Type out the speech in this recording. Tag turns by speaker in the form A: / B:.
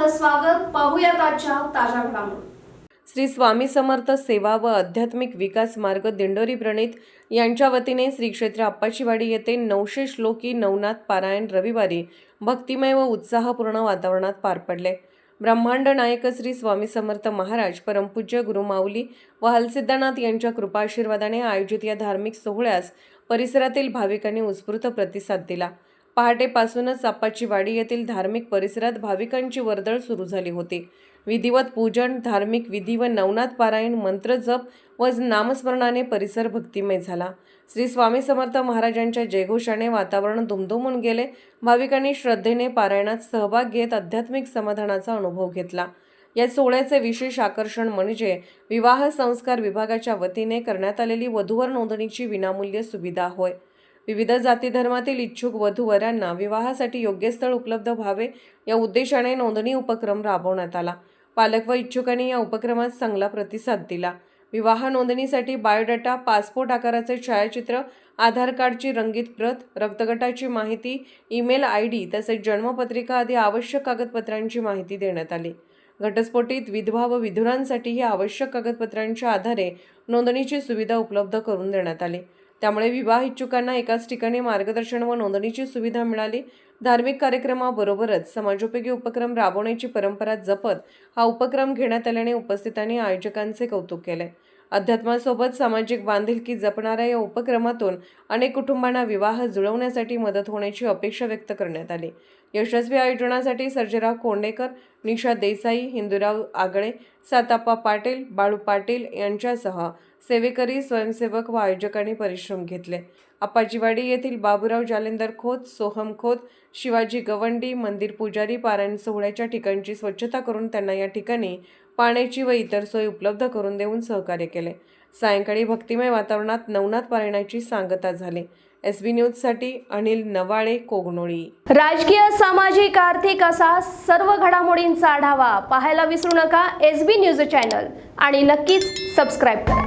A: आपलं स्वागत. पाहूयात आजच्या ताज्या घडामोडी.
B: श्री स्वामी समर्थ सेवा व आध्यात्मिक विकास मार्ग दिंडोरी प्रणीत यांच्या वतीने श्री क्षेत्र आप्पाचीवाडी येथे 900 श्लोकी नवनाथ पारायण रविवारी भक्तिमय व उत्साहपूर्ण वातावरणात पार पडले. ब्रह्मांड नायक श्री स्वामी समर्थ महाराज परमपूज्य गुरुमाऊली व हलसिद्धनाथ यांच्या कृपाआशीर्वादाने आयोजित या धार्मिक सोहळ्यास परिसरातील भाविकांनी उत्स्फूर्त प्रतिसाद दिला. पहाटेपासूनच आप्पाचीवाडी येथील धार्मिक परिसरात भाविकांची वर्दळ सुरू झाली होती. विधिवत पूजन, धार्मिक विधी व नवनाथ पारायण, मंत्र जप व नामस्मरणाने परिसर भक्तिमय झाला. श्री स्वामी समर्थ महाराजांच्या जयघोषाने वातावरण दुमदुमून गेले. भाविकांनी श्रद्धेने पारायणात सहभाग घेत आध्यात्मिक समाधानाचा अनुभव घेतला. या सोहळ्याचे विशेष आकर्षण म्हणजे विवाह संस्कार विभागाच्या वतीने करण्यात आलेली वधूवर नोंदणीची विनामूल्य सुविधा होय. विविध जाती धर्मातील इच्छुक वधूवरांना विवाहासाठी योग्य स्थळ उपलब्ध व्हावे या उद्देशाने नोंदणी उपक्रम राबवण्यात आला. पालक व इच्छुकांनी या उपक्रमात चांगला प्रतिसाद दिला. विवाह नोंदणीसाठी बायोडाटा, पासपोर्ट आकाराचे छायाचित्र, आधार कार्डची रंगीत प्रत, रक्तगटाची माहिती, ईमेल ID तसेच जन्मपत्रिका आदी आवश्यक कागदपत्रांची माहिती देण्यात आली. घटस्फोटित विधवा व विधुरांसाठी ही आवश्यक कागदपत्रांच्या आधारे नोंदणीची सुविधा उपलब्ध करून देण्यात आली. त्यामुळे विवाह इच्छुकांना एकाच ठिकाणी मार्गदर्शन व नोंदणीची सुविधा मिळाली. धार्मिक कार्यक्रमाबरोबरच समाजोपयोगी उपक्रम राबवण्याची परंपरा जपत हा उपक्रम घेण्यात आल्याने उपस्थितांनी आयोजकांचे कौतुक केले. अध्यात्मासोबत सामाजिक बांधिलकी जपणाऱ्या या उपक्रमातून अनेक कुटुंबांना विवाह जुळवण्यासाठी मदत होण्याची अपेक्षा व्यक्त करण्यात आली. यशस्वी आयोजनासाठी सर्जेराव कोंडेकर, निशा देसाई, हिंदूराव आगळे, साताप्पा पाटील, बाळू पाटील यांच्यासह सेवेकरी, स्वयंसेवक व आयोजकांनी परिश्रम घेतले. आप्पाचीवाडी येथील बाबूराव जालेंदर खोत, सोहम खोत, शिवाजी गवंडी, मंदिर पुजारी पारायण सोहळ्याच्या ठिकाणची स्वच्छता करून त्यांना या ठिकाणी पाण्याची व इतर सोयी उपलब्ध करून देऊन सहकार्य केले. सायंकाळी भक्तिमय वातावरणात नवनाथ पारायणाची सांगता झाली. SB न्यूजसाठी अनिल नवाळे, कोगनोळी.
A: राजकीय, सामाजिक, आर्थिक असा सर्व घडामोडींचा आढावा पाहायला विसरू नका SB न्यूज चॅनल आणि नक्कीच सबस्क्राईब करा.